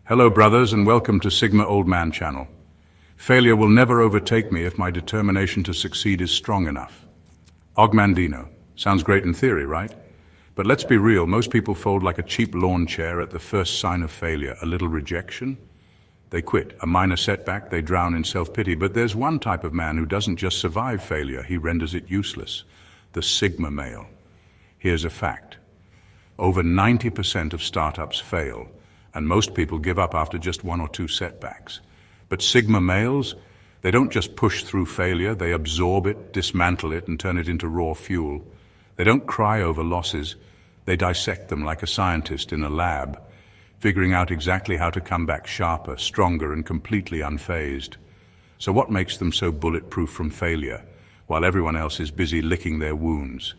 Hello brothers and welcome to Sigma Old Man channel. Failure will never overtake me if my determination to succeed is strong enough. Ogmandino. Sounds great in theory, right? But let's be real, most people fold like a cheap lawn chair at the first sign of failure. A little rejection, they quit. A minor setback, they drown in self-pity. But there's one type of man who doesn't just survive failure, he renders it useless. The Sigma male. Here's a fact. Over 90% of startups fail, and most people give up after just one or two setbacks. But Sigma males, they don't just push through failure, they absorb it, dismantle it, and turn it into raw fuel. They don't cry over losses, they dissect them like a scientist in a lab, figuring out exactly how to come back sharper, stronger, and completely unfazed. So what makes them so bulletproof from failure, while everyone else is busy licking their wounds?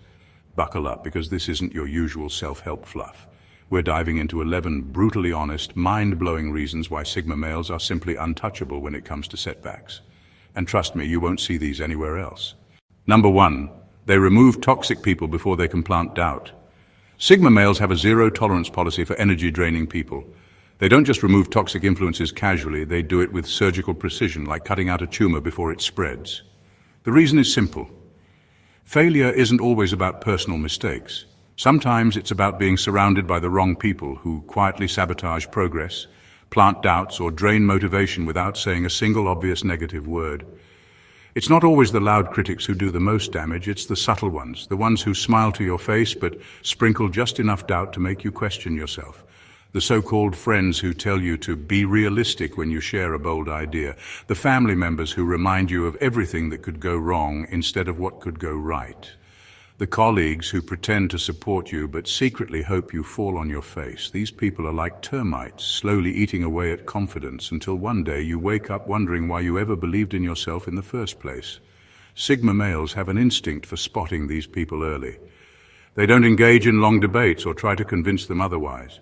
Buckle up, because this isn't your usual self-help fluff. We're diving into 11 brutally honest, mind-blowing reasons why Sigma males are simply untouchable when it comes to setbacks. And trust me, you won't see these anywhere else. Number 1, they remove toxic people before they can plant doubt. Sigma males have a zero-tolerance policy for energy-draining people. They don't just remove toxic influences casually, they do it with surgical precision, like cutting out a tumor before it spreads. The reason is simple. Failure isn't always about personal mistakes. Sometimes it's about being surrounded by the wrong people who quietly sabotage progress, plant doubts, or drain motivation without saying a single obvious negative word. It's not always the loud critics who do the most damage, it's the subtle ones, the ones who smile to your face but sprinkle just enough doubt to make you question yourself. The so-called friends who tell you to be realistic when you share a bold idea. The family members who remind you of everything that could go wrong instead of what could go right. The colleagues who pretend to support you but secretly hope you fall on your face. These people are like termites, slowly eating away at confidence until one day you wake up wondering why you ever believed in yourself in the first place. Sigma males have an instinct for spotting these people early. They don't engage in long debates or try to convince them otherwise.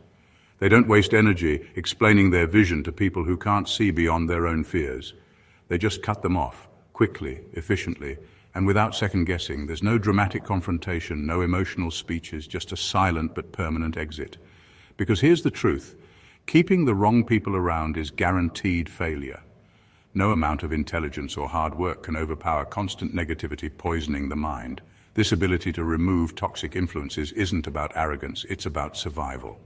They don't waste energy explaining their vision to people who can't see beyond their own fears. They just cut them off, quickly, efficiently, and without second-guessing. There's no dramatic confrontation, no emotional speeches, just a silent but permanent exit. Because here's the truth, keeping the wrong people around is guaranteed failure. No amount of intelligence or hard work can overpower constant negativity poisoning the mind. This ability to remove toxic influences isn't about arrogance, it's about survival.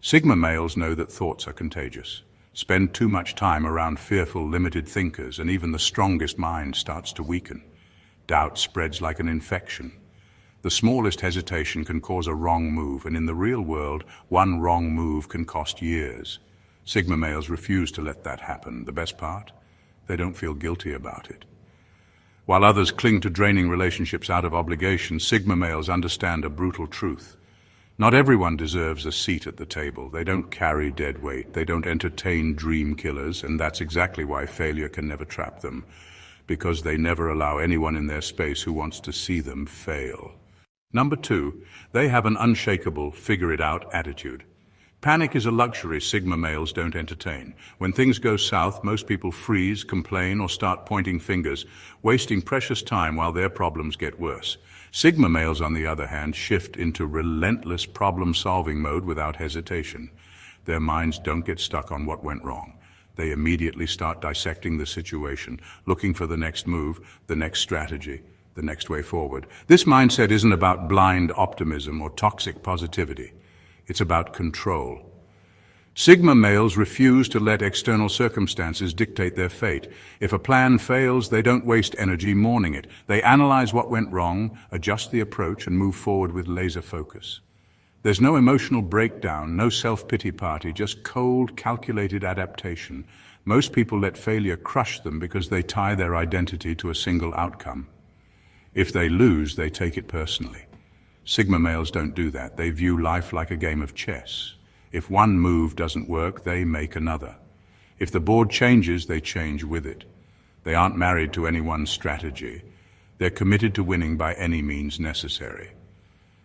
Sigma males know that thoughts are contagious. Spend too much time around fearful, limited thinkers, and even the strongest mind starts to weaken. Doubt spreads like an infection. The smallest hesitation can cause a wrong move, and in the real world, one wrong move can cost years. Sigma males refuse to let that happen. The best part? They don't feel guilty about it. While others cling to draining relationships out of obligation, Sigma males understand a brutal truth. Not everyone deserves a seat at the table. They don't carry dead weight. They don't entertain dream killers, and that's exactly why failure can never trap them, because they never allow anyone in their space who wants to see them fail. Number 2, they have an unshakable, figure-it-out attitude. Panic is a luxury Sigma males don't entertain. When things go south, most people freeze, complain, or start pointing fingers, wasting precious time while their problems get worse. Sigma males, on the other hand, shift into relentless problem-solving mode without hesitation. Their minds don't get stuck on what went wrong. They immediately start dissecting the situation, looking for the next move, the next strategy, the next way forward. This mindset isn't about blind optimism or toxic positivity. It's about control. Sigma males refuse to let external circumstances dictate their fate. If a plan fails, they don't waste energy mourning it. They analyze what went wrong, adjust the approach, and move forward with laser focus. There's no emotional breakdown, no self-pity party, just cold, calculated adaptation. Most people let failure crush them because they tie their identity to a single outcome. If they lose, they take it personally. Sigma males don't do that. They view life like a game of chess. If one move doesn't work, they make another. If the board changes, they change with it. They aren't married to any one strategy. They're committed to winning by any means necessary.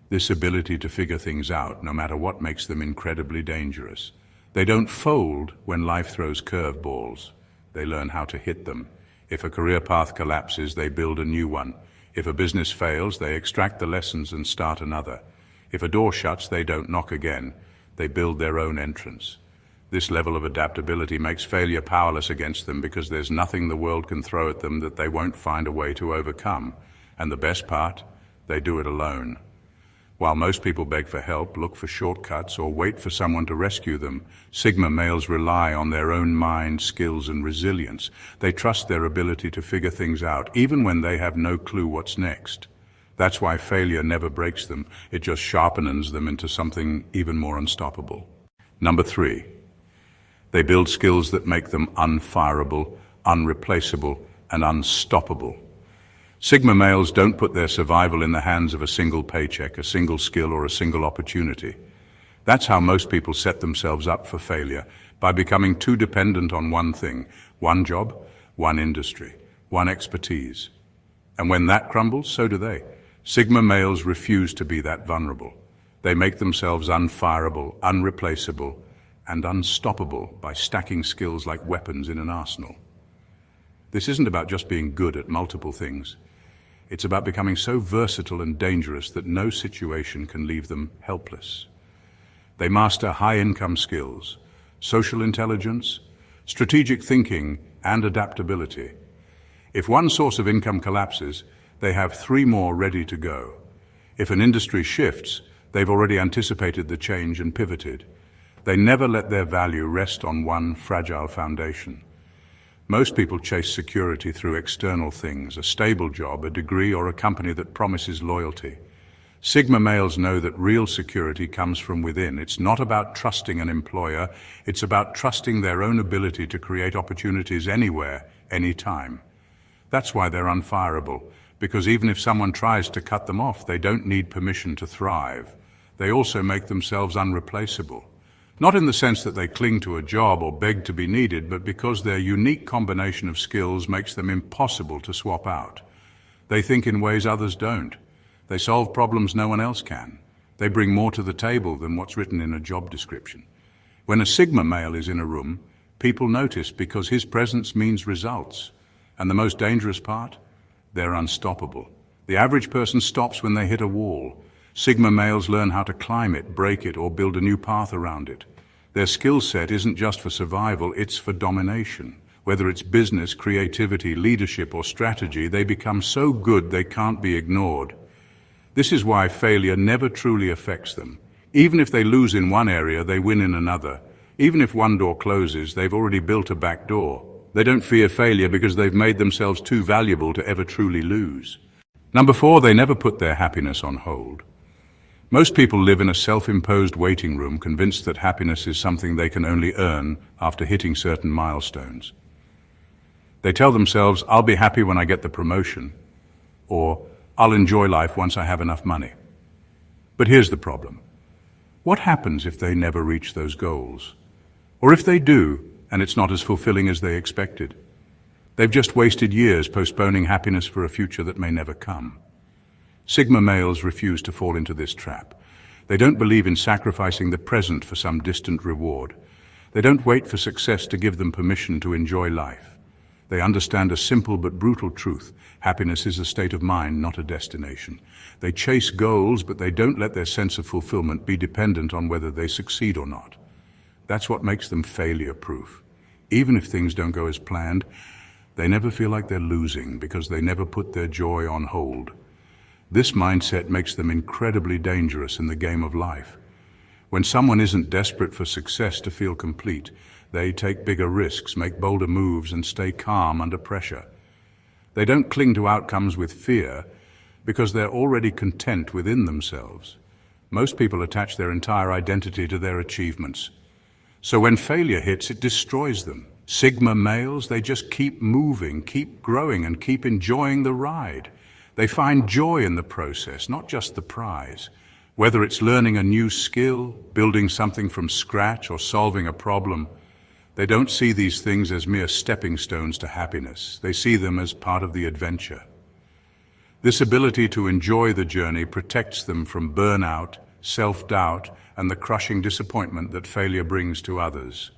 This ability to figure things out, no matter what, makes them incredibly dangerous. They don't fold when life throws curveballs. They learn how to hit them. If a career path collapses, they build a new one. If a business fails, they extract the lessons and start another. If a door shuts, they don't knock again. They build their own entrance. This level of adaptability makes failure powerless against them because there's nothing the world can throw at them that they won't find a way to overcome. And the best part, they do it alone. While most people beg for help, look for shortcuts, or wait for someone to rescue them, Sigma males rely on their own mind, skills, and resilience. They trust their ability to figure things out, even when they have no clue what's next. That's why failure never breaks them. It just sharpens them into something even more unstoppable. Number 3. They build skills that make them unfireable, unreplaceable, and unstoppable. Sigma males don't put their survival in the hands of a single paycheck, a single skill, or a single opportunity. That's how most people set themselves up for failure, by becoming too dependent on one thing, one job, one industry, one expertise. And when that crumbles, so do they. Sigma males refuse to be that vulnerable. They make themselves unfireable, unreplaceable, and unstoppable by stacking skills like weapons in an arsenal. This isn't about just being good at multiple things. It's about becoming so versatile and dangerous that no situation can leave them helpless. They master high-income skills, social intelligence, strategic thinking, and adaptability. If one source of income collapses, they have 3 more ready to go. If an industry shifts, they've already anticipated the change and pivoted. They never let their value rest on one fragile foundation. Most people chase security through external things, a stable job, a degree, or a company that promises loyalty. Sigma males know that real security comes from within. It's not about trusting an employer, it's about trusting their own ability to create opportunities anywhere, anytime. That's why they're unfireable, because even if someone tries to cut them off, they don't need permission to thrive. They also make themselves unreplaceable. Not in the sense that they cling to a job or beg to be needed, but because their unique combination of skills makes them impossible to swap out. They think in ways others don't. They solve problems no one else can. They bring more to the table than what's written in a job description. When a Sigma male is in a room, people notice because his presence means results. And the most dangerous part? They're unstoppable. The average person stops when they hit a wall. Sigma males learn how to climb it, break it, or build a new path around it. Their skill set isn't just for survival, it's for domination. Whether it's business, creativity, leadership, or strategy, they become so good they can't be ignored. This is why failure never truly affects them. Even if they lose in one area, they win in another. Even if one door closes, they've already built a back door. They don't fear failure because they've made themselves too valuable to ever truly lose. Number 4, they never put their happiness on hold. Most people live in a self-imposed waiting room, convinced that happiness is something they can only earn after hitting certain milestones. They tell themselves, I'll be happy when I get the promotion, or I'll enjoy life once I have enough money. But here's the problem. What happens if they never reach those goals? Or if they do, and it's not as fulfilling as they expected? They've just wasted years postponing happiness for a future that may never come. Sigma males refuse to fall into this trap. They don't believe in sacrificing the present for some distant reward. They don't wait for success to give them permission to enjoy life. They understand a simple but brutal truth. Happiness is a state of mind, not a destination. They chase goals, but they don't let their sense of fulfillment be dependent on whether they succeed or not. That's what makes them failure-proof. Even if things don't go as planned, they never feel like they're losing because they never put their joy on hold. This mindset makes them incredibly dangerous in the game of life. When someone isn't desperate for success to feel complete, they take bigger risks, make bolder moves, and stay calm under pressure. They don't cling to outcomes with fear because they're already content within themselves. Most people attach their entire identity to their achievements. So when failure hits, it destroys them. Sigma males, they just keep moving, keep growing, and keep enjoying the ride. They find joy in the process, not just the prize. Whether it's learning a new skill, building something from scratch, or solving a problem, they don't see these things as mere stepping stones to happiness. They see them as part of the adventure. This ability to enjoy the journey protects them from burnout, self-doubt, and the crushing disappointment that failure brings to others.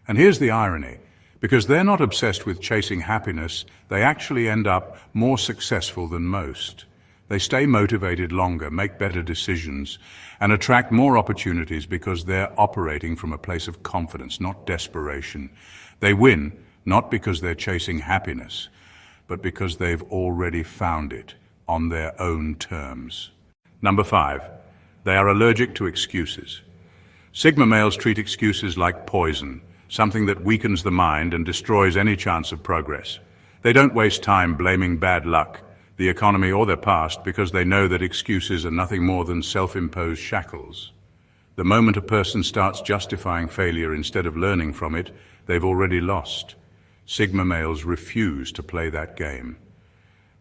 And here's the irony. Because they're not obsessed with chasing happiness, they actually end up more successful than most. They stay motivated longer, make better decisions, and attract more opportunities because they're operating from a place of confidence, not desperation. They win, not because they're chasing happiness, but because they've already found it on their own terms. Number 5, they are allergic to excuses. Sigma males treat excuses like poison, something that weakens the mind and destroys any chance of progress. They don't waste time blaming bad luck, the economy, or their past because they know that excuses are nothing more than self-imposed shackles. The moment a person starts justifying failure instead of learning from it, they've already lost. Sigma males refuse to play that game.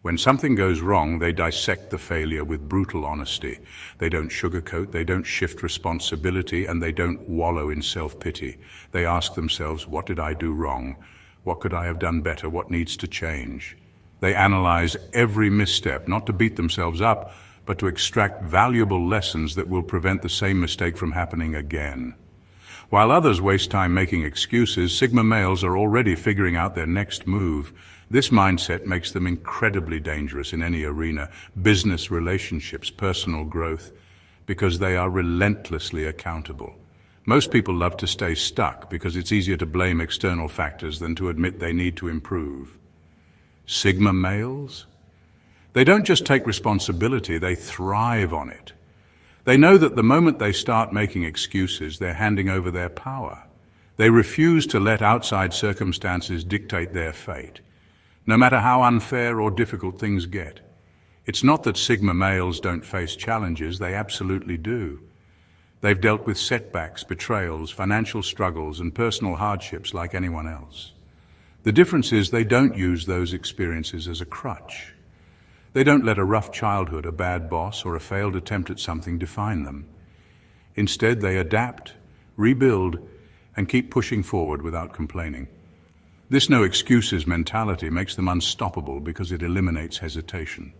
When something goes wrong, they dissect the failure with brutal honesty. They don't sugarcoat, they don't shift responsibility, and they don't wallow in self-pity. They ask themselves, what did I do wrong? What could I have done better? What needs to change? They analyze every misstep, not to beat themselves up, but to extract valuable lessons that will prevent the same mistake from happening again. While others waste time making excuses, Sigma males are already figuring out their next move. This mindset makes them incredibly dangerous in any arena, business, relationships, personal growth, because they are relentlessly accountable. Most people love to stay stuck because it's easier to blame external factors than to admit they need to improve. Sigma males? They don't just take responsibility, they thrive on it. They know that the moment they start making excuses, they're handing over their power. They refuse to let outside circumstances dictate their fate, no matter how unfair or difficult things get. It's not that Sigma males don't face challenges, they absolutely do. They've dealt with setbacks, betrayals, financial struggles, and personal hardships like anyone else. The difference is they don't use those experiences as a crutch. They don't let a rough childhood, a bad boss, or a failed attempt at something define them. Instead, they adapt, rebuild, and keep pushing forward without complaining. This no excuses mentality makes them unstoppable because it eliminates hesitation.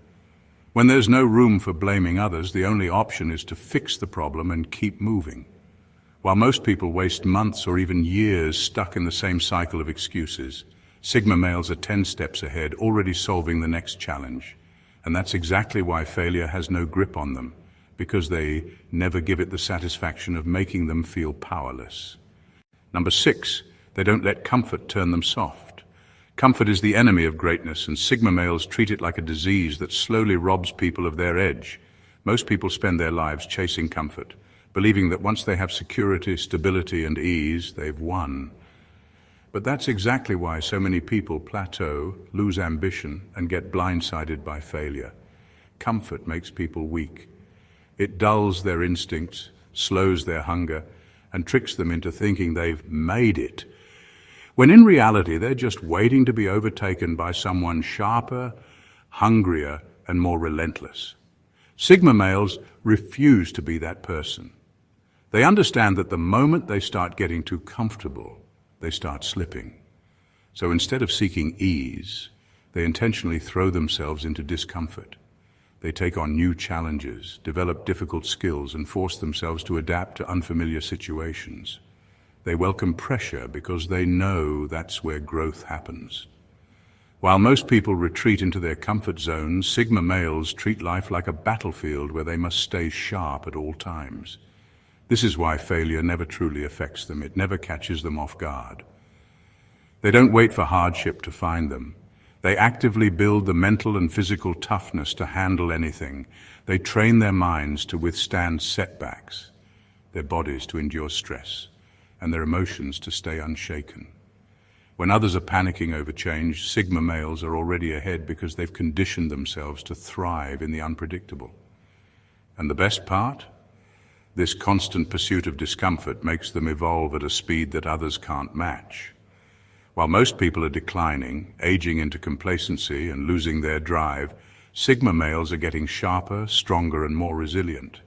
When there's no room for blaming others, the only option is to fix the problem and keep moving. While most people waste months or even years stuck in the same cycle of excuses, Sigma males are 10 steps ahead, already solving the next challenge. And that's exactly why failure has no grip on them, because they never give it the satisfaction of making them feel powerless. Number 6, they don't let comfort turn them soft. Comfort is the enemy of greatness, and Sigma males treat it like a disease that slowly robs people of their edge. Most people spend their lives chasing comfort, believing that once they have security, stability, and ease, they've won. But that's exactly why so many people plateau, lose ambition, and get blindsided by failure. Comfort makes people weak. It dulls their instincts, slows their hunger, and tricks them into thinking they've made it, when in reality they're just waiting to be overtaken by someone sharper, hungrier, and more relentless. Sigma males refuse to be that person. They understand that the moment they start getting too comfortable, they start slipping. So instead of seeking ease, they intentionally throw themselves into discomfort. They take on new challenges, develop difficult skills, and force themselves to adapt to unfamiliar situations. They welcome pressure because they know that's where growth happens. While most people retreat into their comfort zones, Sigma males treat life like a battlefield where they must stay sharp at all times. This is why failure never truly affects them. It never catches them off guard. They don't wait for hardship to find them. They actively build the mental and physical toughness to handle anything. They train their minds to withstand setbacks, their bodies to endure stress, and their emotions to stay unshaken. When others are panicking over change, Sigma males are already ahead because they've conditioned themselves to thrive in the unpredictable. And the best part? This constant pursuit of discomfort makes them evolve at a speed that others can't match. While most people are declining, aging into complacency and losing their drive, Sigma males are getting sharper, stronger, and more resilient.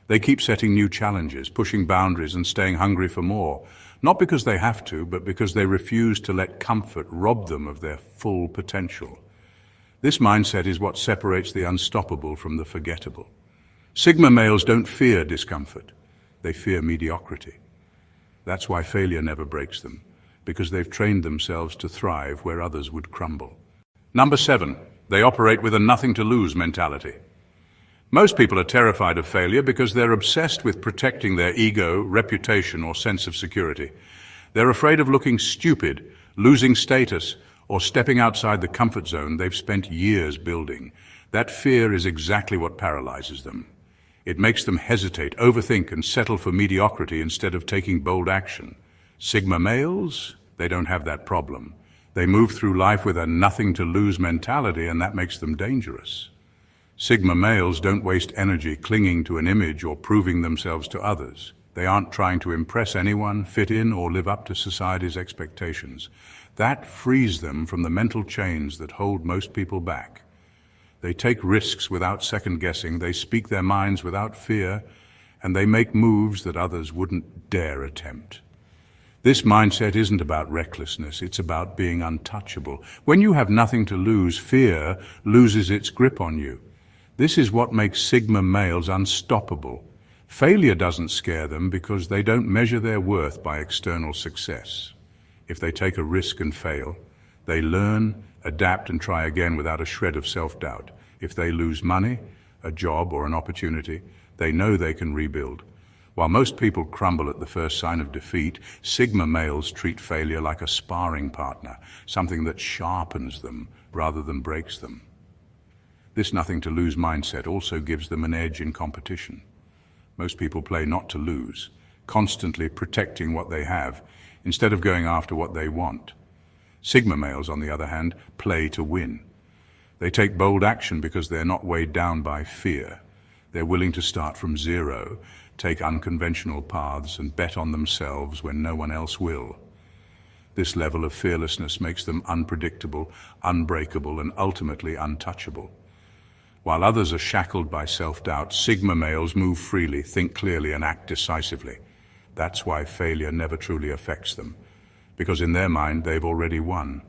They keep setting new challenges, pushing boundaries, and staying hungry for more, not because they have to, but because they refuse to let comfort rob them of their full potential. This mindset is what separates the unstoppable from the forgettable. Sigma males don't fear discomfort. They fear mediocrity. That's why failure never breaks them, because they've trained themselves to thrive where others would crumble. Number 7, they operate with a nothing-to-lose mentality. Most people are terrified of failure because they're obsessed with protecting their ego, reputation, or sense of security. They're afraid of looking stupid, losing status, or stepping outside the comfort zone they've spent years building. That fear is exactly what paralyzes them. It makes them hesitate, overthink, and settle for mediocrity instead of taking bold action. Sigma males, they don't have that problem. They move through life with a nothing-to-lose mentality, and that makes them dangerous. Sigma males don't waste energy clinging to an image or proving themselves to others. They aren't trying to impress anyone, fit in, or live up to society's expectations. That frees them from the mental chains that hold most people back. They take risks without second-guessing, they speak their minds without fear, and they make moves that others wouldn't dare attempt. This mindset isn't about recklessness, it's about being untouchable. When you have nothing to lose, fear loses its grip on you. This is what makes Sigma males unstoppable. Failure doesn't scare them because they don't measure their worth by external success. If they take a risk and fail, they learn, adapt, and try again without a shred of self-doubt. If they lose money, a job, or an opportunity, they know they can rebuild. While most people crumble at the first sign of defeat, Sigma males treat failure like a sparring partner, something that sharpens them rather than breaks them. This nothing-to-lose mindset also gives them an edge in competition. Most people play not to lose, constantly protecting what they have, instead of going after what they want. Sigma males, on the other hand, play to win. They take bold action because they're not weighed down by fear. They're willing to start from zero, take unconventional paths, and bet on themselves when no one else will. This level of fearlessness makes them unpredictable, unbreakable, and ultimately untouchable. While others are shackled by self-doubt, Sigma males move freely, think clearly, and act decisively. That's why failure never truly affects them, because in their mind they've already won.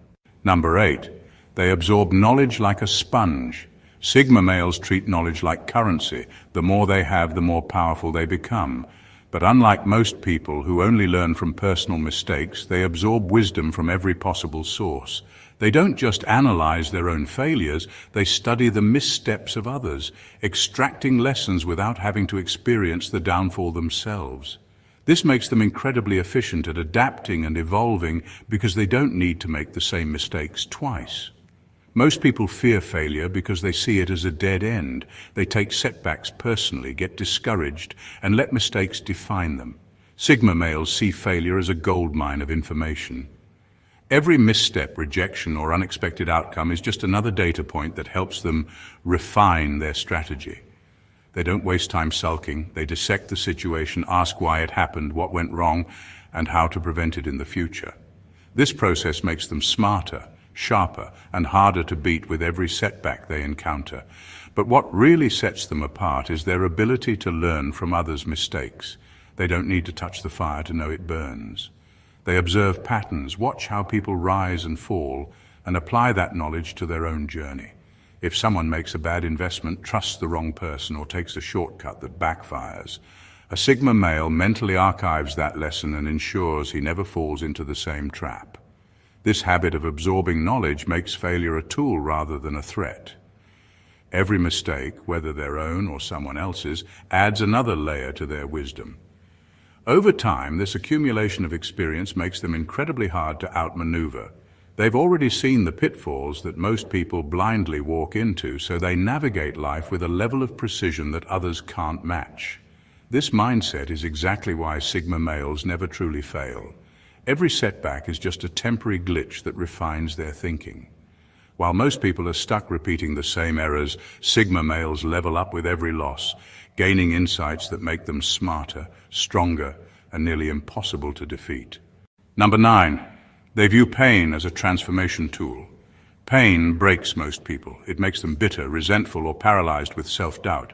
Number 8, they absorb knowledge like a sponge. Sigma males treat knowledge like currency. The more they have, the more powerful they become. But unlike most people who only learn from personal mistakes, they absorb wisdom from every possible source. They don't just analyze their own failures, they study the missteps of others, extracting lessons without having to experience the downfall themselves. This makes them incredibly efficient at adapting and evolving because they don't need to make the same mistakes twice. Most people fear failure because they see it as a dead end. They take setbacks personally, get discouraged, and let mistakes define them. Sigma males see failure as a goldmine of information. Every misstep, rejection, or unexpected outcome is just another data point that helps them refine their strategy. They don't waste time sulking. They dissect the situation, ask why it happened, what went wrong, and how to prevent it in the future. This process makes them smarter, sharper, and harder to beat with every setback they encounter. But what really sets them apart is their ability to learn from others' mistakes. They don't need to touch the fire to know it burns. They observe patterns, watch how people rise and fall, and apply that knowledge to their own journey. If someone makes a bad investment, trusts the wrong person, or takes a shortcut that backfires, a Sigma male mentally archives that lesson and ensures he never falls into the same trap. This habit of absorbing knowledge makes failure a tool rather than a threat. Every mistake, whether their own or someone else's, adds another layer to their wisdom. Over time, this accumulation of experience makes them incredibly hard to outmaneuver. They've already seen the pitfalls that most people blindly walk into, so they navigate life with a level of precision that others can't match. This mindset is exactly why Sigma males never truly fail. Every setback is just a temporary glitch that refines their thinking. While most people are stuck repeating the same errors, Sigma males level up with every loss, gaining insights that make them smarter, stronger, and nearly impossible to defeat. Number 9, they view pain as a transformation tool. Pain breaks most people. It makes them bitter, resentful, or paralyzed with self-doubt.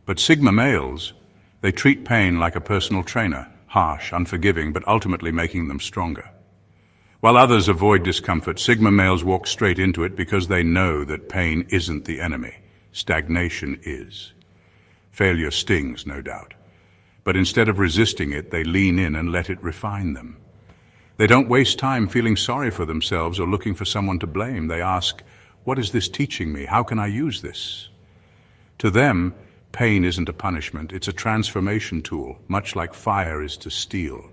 But Sigma males, they treat pain like a personal trainer, harsh, unforgiving, but ultimately making them stronger. While others avoid discomfort, Sigma males walk straight into it because they know that pain isn't the enemy. Stagnation is. Failure stings, no doubt. But instead of resisting it, they lean in and let it refine them. They don't waste time feeling sorry for themselves or looking for someone to blame. They ask, what is this teaching me? How can I use this? To them, Pain isn't a punishment, it's a transformation tool, much like fire is to steel.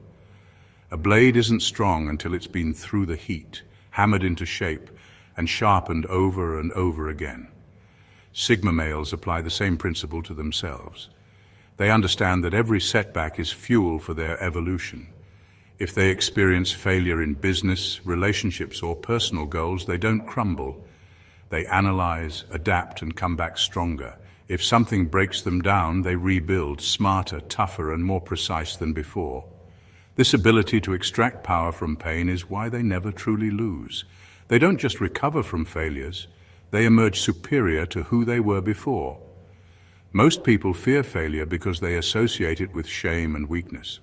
A blade isn't strong until it's been through the heat, hammered into shape, and sharpened over and over again. Sigma males apply the same principle to themselves. They understand that every setback is fuel for their evolution. If they experience failure in business, relationships, or personal goals, they don't crumble. They analyze, adapt, and come back stronger. If something breaks them down, they rebuild, smarter, tougher, and more precise than before. This ability to extract power from pain is why they never truly lose. They don't just recover from failures, they emerge superior to who they were before. Most people fear failure because they associate it with shame and weakness.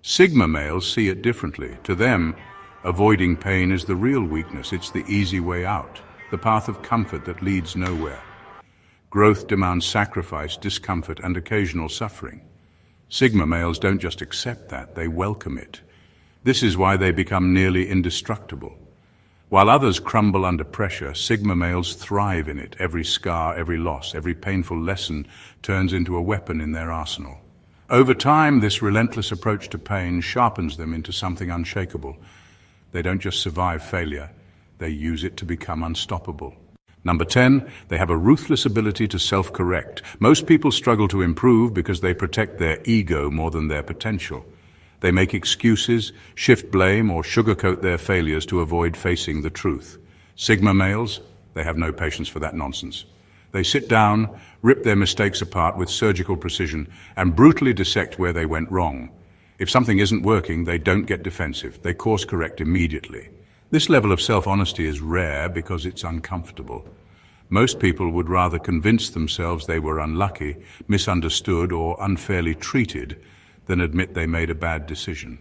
Sigma males see it differently. To them, avoiding pain is the real weakness. It's the easy way out, the path of comfort that leads nowhere. Growth demands sacrifice, discomfort, and occasional suffering. Sigma males don't just accept that, they welcome it. This is why they become nearly indestructible. While others crumble under pressure, Sigma males thrive in it. Every scar, every loss, every painful lesson turns into a weapon in their arsenal. Over time, this relentless approach to pain sharpens them into something unshakable. They don't just survive failure, they use it to become unstoppable. Number 10, they have a ruthless ability to self-correct. Most people struggle to improve because they protect their ego more than their potential. They make excuses, shift blame, or sugarcoat their failures to avoid facing the truth. Sigma males, they have no patience for that nonsense. They sit down, rip their mistakes apart with surgical precision, and brutally dissect where they went wrong. If something isn't working, they don't get defensive. They course correct immediately. This level of self-honesty is rare because it's uncomfortable. Most people would rather convince themselves they were unlucky, misunderstood, or unfairly treated than admit they made a bad decision.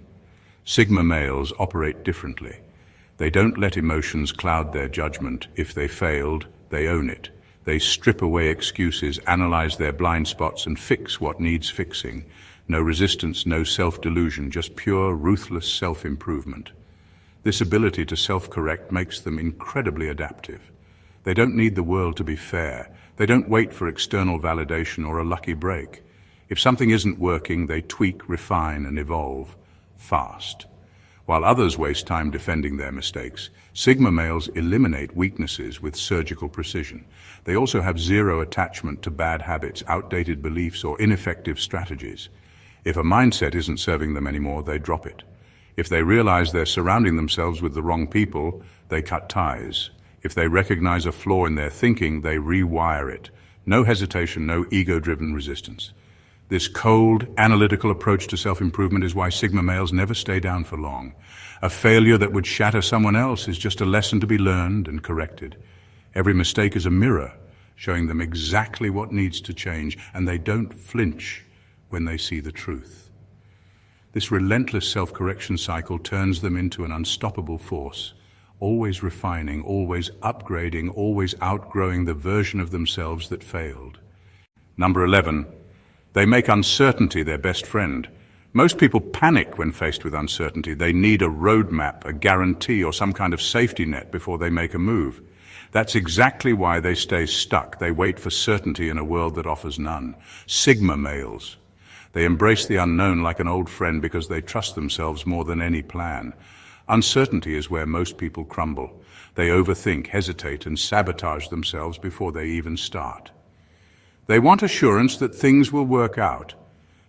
Sigma males operate differently. They don't let emotions cloud their judgment. If they failed, they own it. They strip away excuses, analyze their blind spots, and fix what needs fixing. No resistance, no self-delusion, just pure, ruthless self-improvement. This ability to self-correct makes them incredibly adaptive. They don't need the world to be fair. They don't wait for external validation or a lucky break. If something isn't working, they tweak, refine, and evolve fast. While others waste time defending their mistakes, Sigma males eliminate weaknesses with surgical precision. They also have zero attachment to bad habits, outdated beliefs, or ineffective strategies. If a mindset isn't serving them anymore, they drop it. If they realize they're surrounding themselves with the wrong people, they cut ties. If they recognize a flaw in their thinking, they rewire it. No hesitation, no ego-driven resistance. This cold, analytical approach to self-improvement is why Sigma males never stay down for long. A failure that would shatter someone else is just a lesson to be learned and corrected. Every mistake is a mirror, showing them exactly what needs to change, and they don't flinch when they see the truth. This relentless self-correction cycle turns them into an unstoppable force, always refining, always upgrading, always outgrowing the version of themselves that failed. Number 11. They make uncertainty their best friend. Most people panic when faced with uncertainty. They need a roadmap, a guarantee, or some kind of safety net before they make a move. That's exactly why they stay stuck. They wait for certainty in a world that offers none. Sigma males. They embrace the unknown like an old friend because they trust themselves more than any plan. Uncertainty is where most people crumble. They overthink, hesitate, and sabotage themselves before they even start. They want assurance that things will work out.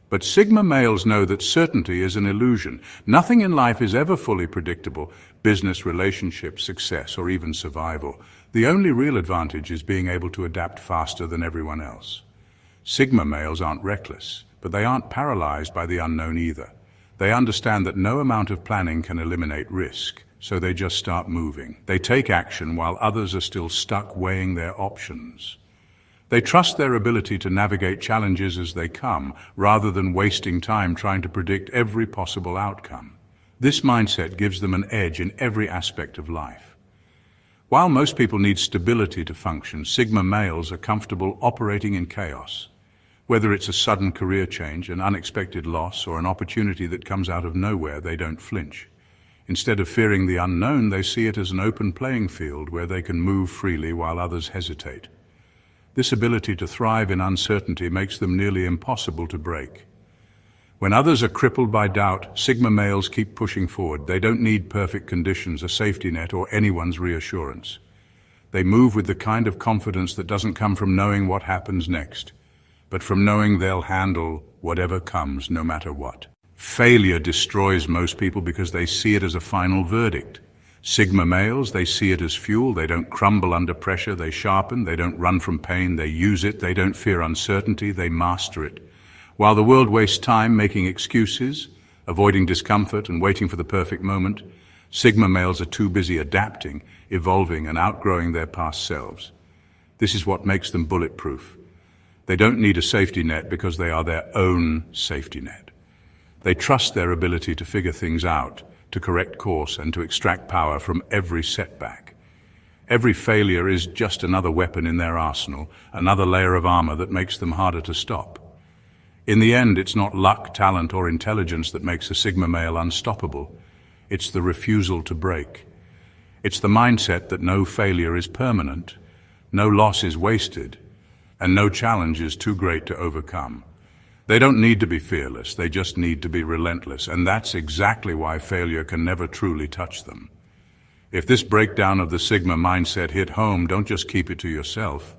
But Sigma males know that certainty is an illusion. Nothing in life is ever fully predictable. Business, relationships, success, or even survival. The only real advantage is being able to adapt faster than everyone else. Sigma males aren't reckless, but they aren't paralyzed by the unknown either. They understand that no amount of planning can eliminate risk, so they just start moving. They take action while others are still stuck weighing their options. They trust their ability to navigate challenges as they come, rather than wasting time trying to predict every possible outcome. This mindset gives them an edge in every aspect of life. While most people need stability to function, Sigma males are comfortable operating in chaos. Whether it's a sudden career change, an unexpected loss, or an opportunity that comes out of nowhere, they don't flinch. Instead of fearing the unknown, they see it as an open playing field where they can move freely while others hesitate. This ability to thrive in uncertainty makes them nearly impossible to break. When others are crippled by doubt, Sigma males keep pushing forward. They don't need perfect conditions, a safety net, or anyone's reassurance. They move with the kind of confidence that doesn't come from knowing what happens next, but from knowing they'll handle whatever comes, no matter what. Failure destroys most people because they see it as a final verdict. Sigma males, they see it as fuel. They don't crumble under pressure, they sharpen. They don't run from pain, they use it. They don't fear uncertainty, they master it. While the world wastes time making excuses, avoiding discomfort, and waiting for the perfect moment, Sigma males are too busy adapting, evolving, and outgrowing their past selves. This is what makes them bulletproof. They don't need a safety net because they are their own safety net. They trust their ability to figure things out, to correct course, and to extract power from every setback. Every failure is just another weapon in their arsenal, another layer of armor that makes them harder to stop. In the end, it's not luck, talent, or intelligence that makes a Sigma male unstoppable. It's the refusal to break. It's the mindset that no failure is permanent, no loss is wasted, and no challenge is too great to overcome. They don't need to be fearless, they just need to be relentless, and that's exactly why failure can never truly touch them. If this breakdown of the Sigma mindset hit home, don't just keep it to yourself.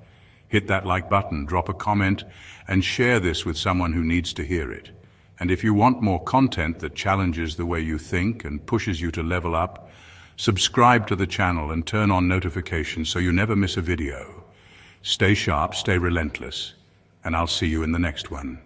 Hit that like button, drop a comment, and share this with someone who needs to hear it. And if you want more content that challenges the way you think and pushes you to level up, subscribe to the channel and turn on notifications so you never miss a video. Stay sharp, stay relentless, and I'll see you in the next one.